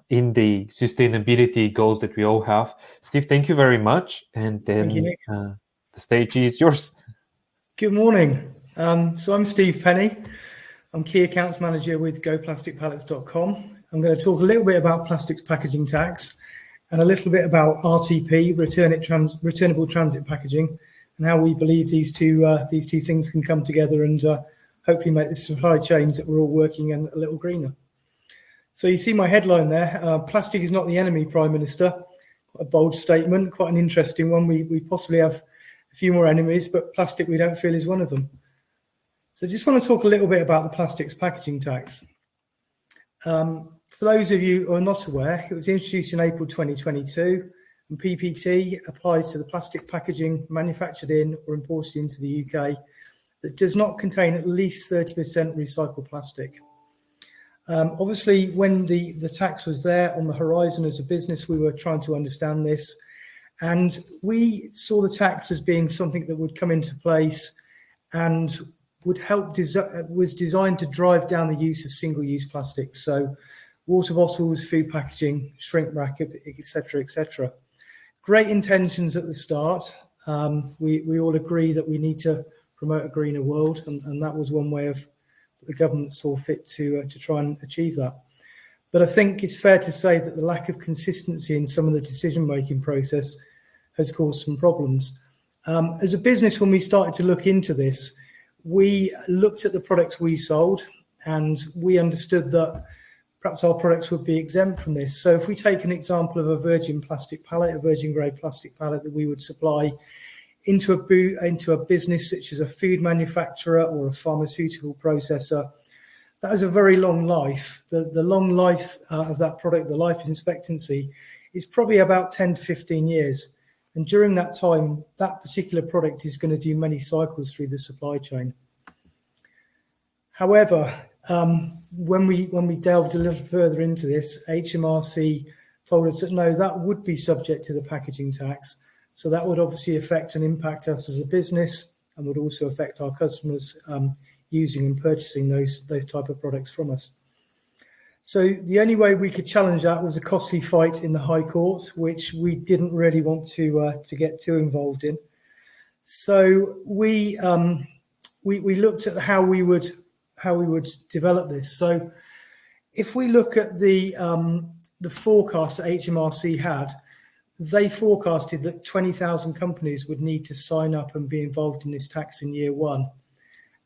in the sustainability goals that we all have. Steve, thank you very much. And then Thank you, Nick. The stage is yours. Good morning. So I'm Steve Penney. I'm Key Accounts Manager with goplastispallets.com. I'm going to talk a little bit about plastics packaging tax and a little bit about RTP, returnable transit packaging, and how we believe these two things can come together and hopefully make the supply chains that we're all working in a little greener. So you see my headline there, plastic is not the enemy, Prime Minister. Quite a bold statement, quite an interesting one. We possibly have a few more enemies, but plastic we don't feel is one of them. So I just want to talk a little bit about the plastics packaging tax. For those of you who are not aware, it was introduced in April 2022, and PPT applies to the plastic packaging manufactured in or imported into the UK that does not contain at least 30% recycled plastic. Obviously, when the tax was there on the horizon as a business, we were trying to understand this, and we saw the tax as being something that would come into place and would help, was designed to drive down the use of single-use plastics. So water bottles, food packaging, shrink wrap, etc., etc. Great intentions at the start. We all agree that we need to promote a greener world, and that was one way of the government saw fit to try and achieve that. But I think it's fair to say that the lack of consistency in some of the decision-making process has caused some problems. As a business, when we started to look into this, we looked at the products we sold and we understood that perhaps our products would be exempt from this. So if we take an example of a virgin plastic pallet, a virgin grade plastic pallet that we would supply into a business such as a food manufacturer or a pharmaceutical processor, that has a very long life. The long life of that product, the life expectancy, is probably about 10 to 15 years. And during that time, that particular product is going to do many cycles through the supply chain. However, when we delved a little further into this, HMRC told us that no, that would be subject to the packaging tax. So that would obviously affect and impact us as a business and would also affect our customers using and purchasing those type of products from us. So the only way we could challenge that was a costly fight in the High Court, which we didn't really want to get too involved in. So we looked at how we would develop this. So if we look at the forecast that HMRC had, they forecasted that 20,000 companies would need to sign up and be involved in this tax in year one.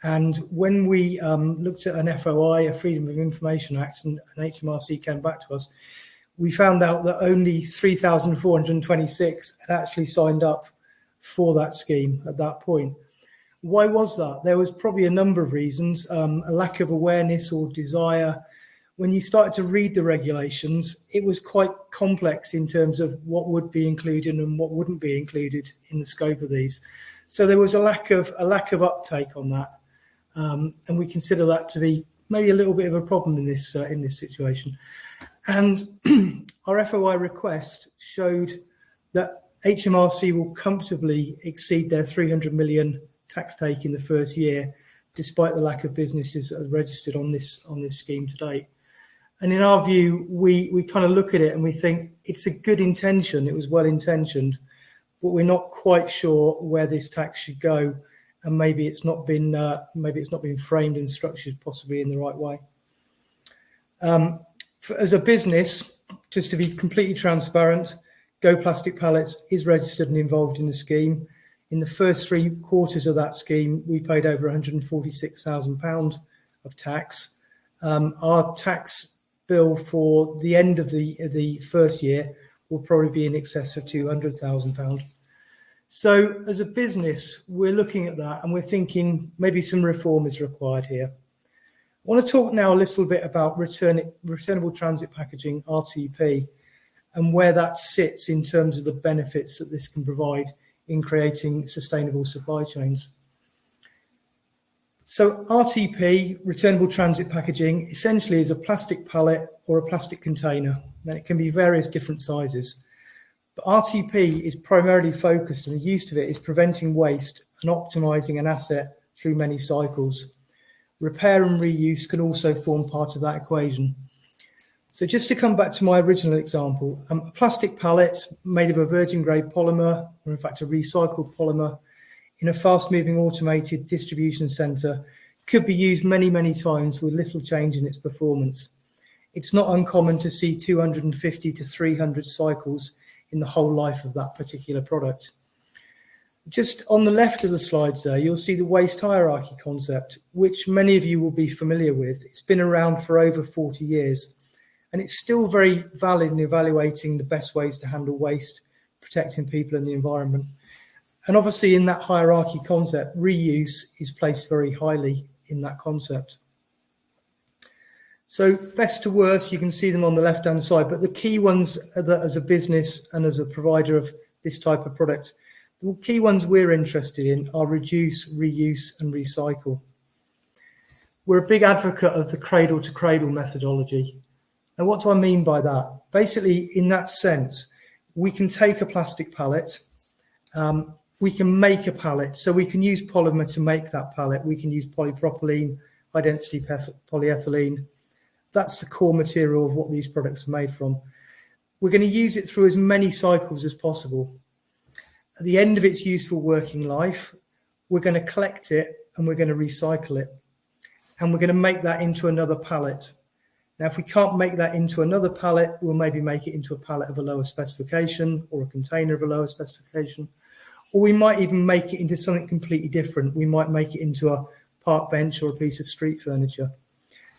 And when we looked at an FOI, a Freedom of Information Act, and HMRC came back to us, we found out that only 3,426 had actually signed up for that scheme at that point. Why was that? There was probably a number of reasons, a lack of awareness or desire. When you started to read the regulations, it was quite complex in terms of what would be included and what wouldn't be included in the scope of these. So there was a lack of uptake on that. And we consider that to be maybe a little bit of a problem in this situation. And our FOI request showed that HMRC will comfortably exceed their 300 million tax take in the first year, despite the lack of businesses that are registered on this scheme to date. And in our view, we kind of look at it and we think it's a good intention. It was well intentioned, but we're not quite sure where this tax should go. And maybe it's not been framed and structured possibly in the right way. As a business, just to be completely transparent, Go Plastic Pallets is registered and involved in the scheme. In the first 3 quarters of that scheme, we paid over £146,000 of tax. Our tax bill for the end of the first year will probably be in excess of £200,000. So as a business, we're looking at that and we're thinking maybe some reform is required here. I want to talk now a little bit about returnable transit packaging, RTP, and where that sits in terms of the benefits that this can provide in creating sustainable supply chains. So RTP, returnable transit packaging, essentially is a plastic pallet or a plastic container, and it can be various different sizes. But RTP is primarily focused, and the use of it is preventing waste and optimizing an asset through many cycles. Repair and reuse can also form part of that equation. So just to come back to my original example, a plastic pallet made of a virgin grade polymer, or in fact a recycled polymer, in a fast-moving automated distribution centre could be used many, many times with little change in its performance. It's not uncommon to see 250 to 300 cycles in the whole life of that particular product. Just on the left of the slides there, you'll see the waste hierarchy concept, which many of you will be familiar with. It's been around for over 40 years, and it's still very valid in evaluating the best ways to handle waste, protecting people and the environment. And obviously in that hierarchy concept, reuse is placed very highly in that concept. So best to worst, you can see them on the left-hand side, but the key ones that as a business and as a provider of this type of product, the key ones we're interested in are reduce, reuse, and recycle. We're a big advocate of the cradle to cradle methodology. Now, what do I mean by that? Basically, in that sense, we can take a plastic pallet, we can make a pallet, so we can use polymer to make that pallet. We can use polypropylene, high density polyethylene. That's the core material of what these products are made from. We're going to use it through as many cycles as possible. At the end of its useful working life, we're going to collect it and we're going to recycle it. And we're going to make that into another pallet. Now, if we can't make that into another pallet, we'll maybe make it into a pallet of a lower specification or a container of a lower specification. Or we might even make it into something completely different. We might make it into a park bench or a piece of street furniture.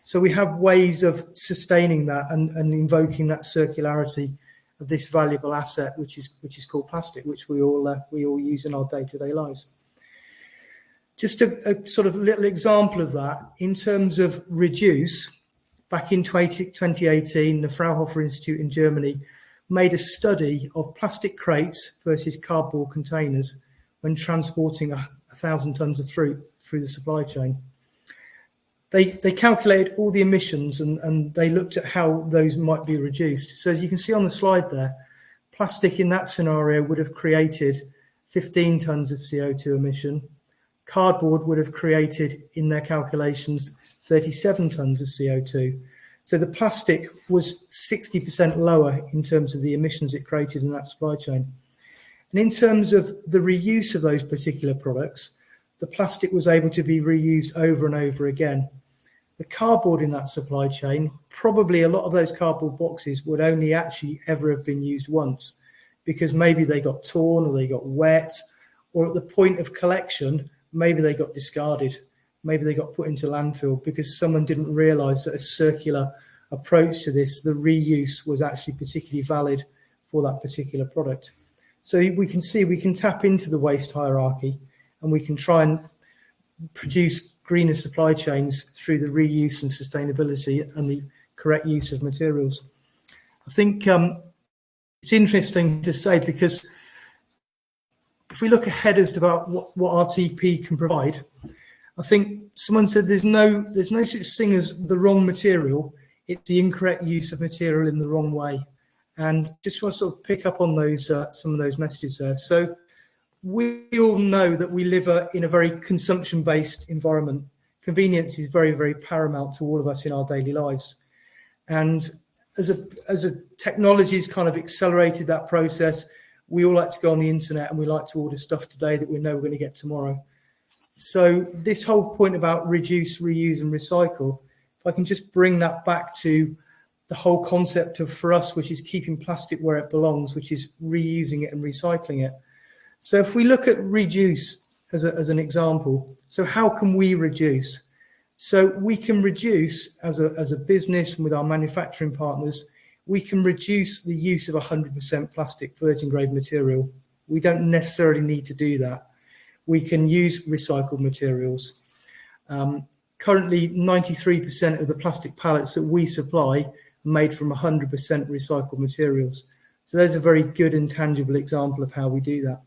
So we have ways of sustaining that and invoking that circularity of this valuable asset, which is called plastic, which we all use in our day-to-day lives. Just a sort of little example of that in terms of reduce. Back in 2018, the Fraunhofer Institute in Germany made a study of plastic crates versus cardboard containers when transporting 1,000 tons of fruit through the supply chain. They calculated all the emissions and they looked at how those might be reduced. So as you can see on the slide there, plastic in that scenario would have created 15 tons of CO2 emission. Cardboard would have created, in their calculations, 37 tons of CO2. So the plastic was 60% lower in terms of the emissions it created in that supply chain. And in terms of the reuse of those particular products, the plastic was able to be reused over and over again. The cardboard in that supply chain, probably a lot of those cardboard boxes would only actually ever have been used once, because maybe they got torn or they got wet, or at the point of collection, maybe they got discarded. Maybe they got put into landfill because someone didn't realise that a circular approach to this, the reuse, was actually particularly valid for that particular product. So we can see we can tap into the waste hierarchy and we can try and produce greener supply chains through the reuse and sustainability and the correct use of materials. I think it's interesting to say, because if we look ahead as to about what RTP can provide, I think someone said there's no such thing as the wrong material. It's the incorrect use of material in the wrong way. And just want to sort of pick up on those some of those messages there. So we all know that we live in a very consumption-based environment. Convenience is very, very paramount to all of us in our daily lives. And as a technology has kind of accelerated that process, we all like to go on the internet and we like to order stuff today that we know we're going to get tomorrow. So this whole point about reduce, reuse and recycle, if I can just bring that back to the whole concept of, for us, which is keeping plastic where it belongs, which is reusing it and recycling it. So if we look at reduce as an example, so how can we reduce? So we can reduce as a business and with our manufacturing partners, we can reduce the use of 100% plastic virgin grade material. We don't necessarily need to do that. We can use recycled materials. Currently, 93% of the plastic pallets that we supply are made from 100% recycled materials. So there's a very good and tangible example of how we do that.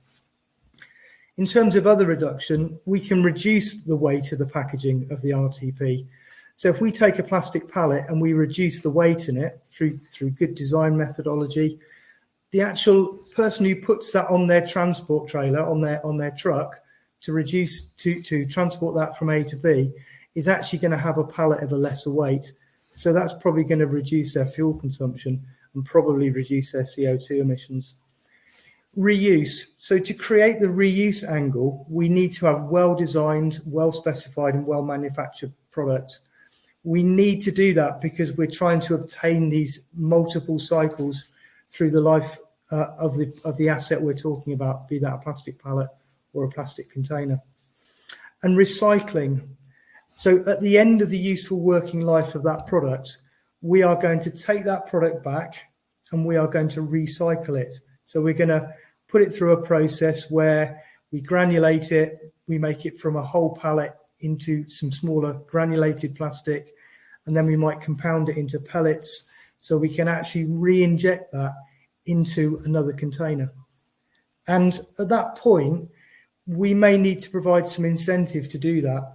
In terms of other reduction, we can reduce the weight of the packaging of the RTP. So if we take a plastic pallet and we reduce the weight in it through good design methodology, the actual person who puts that on their transport trailer, on their truck, to transport that from A to B, is actually going to have a pallet of a lesser weight. So that's probably going to reduce their fuel consumption and probably reduce their CO2 emissions. Reuse. So to create the reuse angle, we need to have well-designed, well-specified and well-manufactured products. We need to do that because we're trying to obtain these multiple cycles through the life of the asset we're talking about, be that a plastic pallet or a plastic container. And recycling. So at the end of the useful working life of that product, we are going to take that product back and we are going to recycle it. So we're going to put it through a process where we granulate it, we make it from a whole pallet into some smaller granulated plastic, and then we might compound it into pellets so we can actually re-inject that into another container. And at that point, we may need to provide some incentive to do that.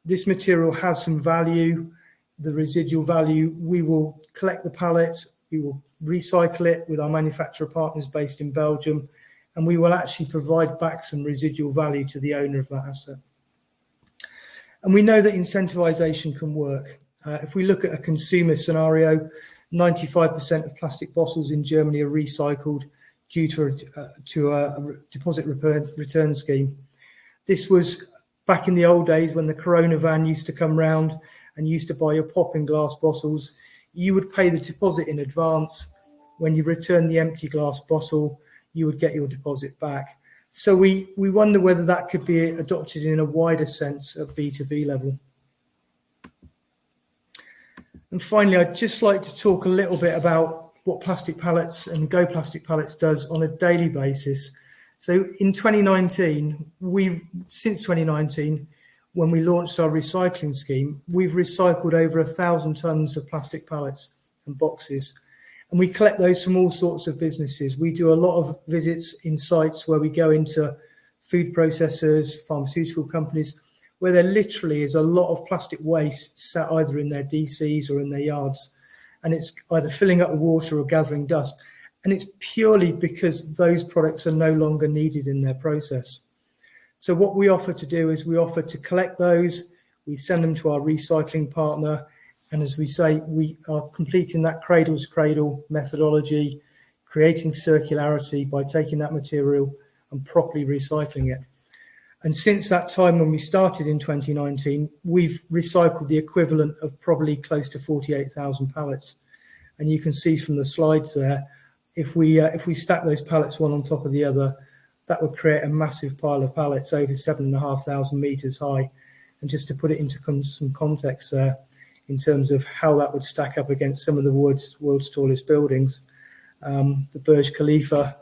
This material has some value, the residual value. We will collect the pallets, we will recycle it with our manufacturer partners based in Belgium, and we will actually provide back some residual value to the owner of that asset. And we know that incentivization can work. If we look at a consumer scenario, 95% of plastic bottles in Germany are recycled due to a deposit return scheme. This was back in the old days when the Corona van used to come round and used to buy your popping glass bottles. You would pay the deposit in advance. When you return the empty glass bottle, you would get your deposit back. So we wonder whether that could be adopted in a wider sense at B2B level. And finally, I'd just like to talk a little bit about what Plastic Pallets and Go Plastic Pallets does on a daily basis. So in 2019, since 2019, when we launched our recycling scheme, we've recycled over 1,000 tons of plastic pallets and boxes. And we collect those from all sorts of businesses. We do a lot of visits in sites where we go into food processors, pharmaceutical companies, where there literally is a lot of plastic waste sat either in their DCs or in their yards. And it's either filling up with water or gathering dust. And it's purely because those products are no longer needed in their process. So what we offer to do is we offer to collect those, we send them to our recycling partner, and as we say, we are completing that cradle to cradle methodology, creating circularity by taking that material and properly recycling it. And since that time when we started in 2019, we've recycled the equivalent of probably close to 48,000 pallets. And you can see from the slides there, if we stack those pallets one on top of the other, that would create a massive pile of pallets over 7,500 meters high. And just to put it into some context there, in terms of how that would stack up against some of the world's tallest buildings, the Burj Khalifa,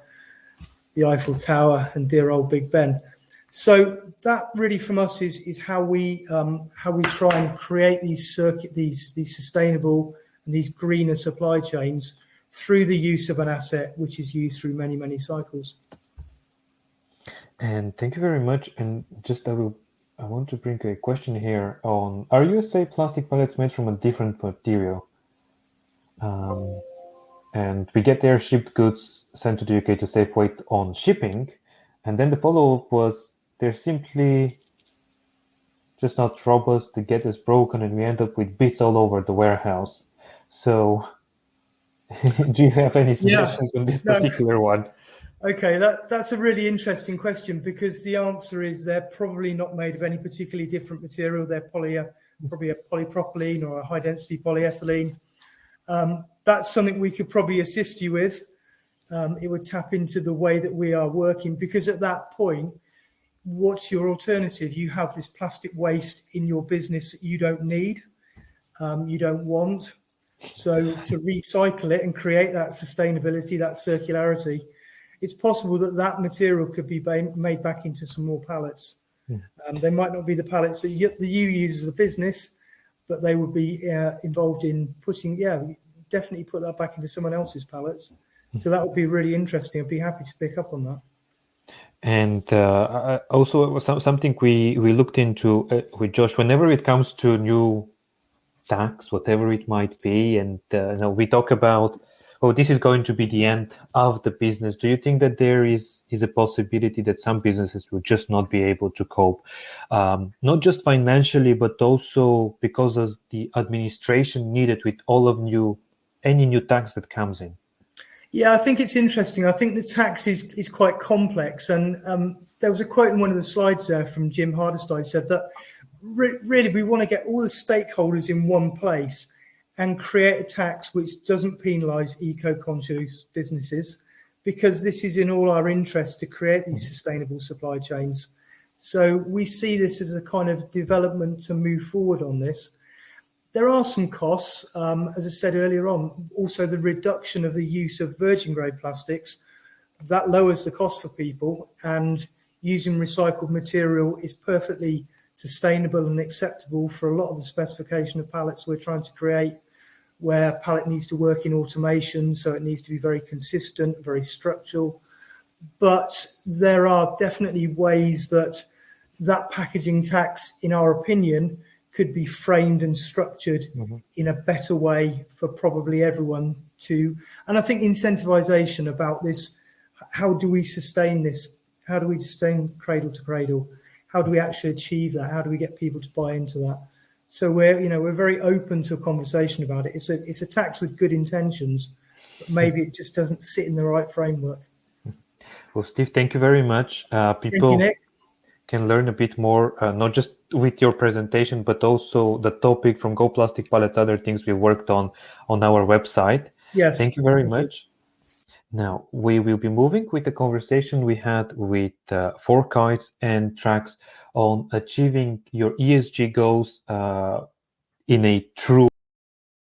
the Eiffel Tower, and dear old Big Ben. So that really, from us, is how we try and create these sustainable and these greener supply chains through the use of an asset which is used through many, many cycles. And thank you very much. And just I want to bring a question here on, are USA plastic pallets made from a different material? And we get their shipped goods sent to the UK to save weight on shipping. And then the follow-up was, they're simply just not robust, the get is broken, and we end up with bits all over the warehouse. So do you have any suggestions on this particular one? Okay, that's a really interesting question, because the answer is they're probably not made of any particularly different material. They're probably a polypropylene or a high-density polyethylene. That's something we could probably assist you with. It would tap into the way that we are working, because at that point, what's your alternative? You have this plastic waste in your business that you don't need, you don't want. So to recycle it and create that sustainability, that circularity, it's possible that material could be made back into some more pallets. They might not be the pallets that you use as a business, but they would be involved in definitely put that back into someone else's pallets. So that would be really interesting. I'd be happy to pick up on that. And also something we looked into with Josh, whenever it comes to new tax, whatever it might be, and we talk about oh, this is going to be the end of the business, do you think that there is a possibility that some businesses will just not be able to cope, not just financially, but also because of the administration needed with all of any new tax that comes in? Yeah, I think it's interesting. I think the tax is quite complex. And there was a quote in one of the slides there from Jim Hardestine said that really we want to get all the stakeholders in one place and create a tax which doesn't penalise eco-conscious businesses, because this is in all our interest to create these sustainable supply chains. So we see this as a kind of development to move forward on this. There are some costs, as I said earlier on, also the reduction of the use of virgin grade plastics, that lowers the cost for people, and using recycled material is perfectly sustainable and acceptable for a lot of the specification of pallets we're trying to create, where a pallet needs to work in automation, so it needs to be very consistent, very structural. But there are definitely ways that packaging tax, in our opinion, could be framed and structured in a better way for probably everyone to. And I think incentivization about this, how do we sustain this? How do we sustain cradle to cradle? How do we actually achieve that? How do we get people to buy into that? So we're very open to a conversation about it. It's a tax with good intentions, but maybe it just doesn't sit in the right framework. Well, Steve, thank you very much. Thank you, People Nick. can learn a bit more, not just with your presentation, but also the topic from Go Plastic Pallets, other things we worked on our website. Yes. Thank you very much. Now, we will be moving with the conversation we had with Fourkites and Tracks on achieving your ESG goals in a true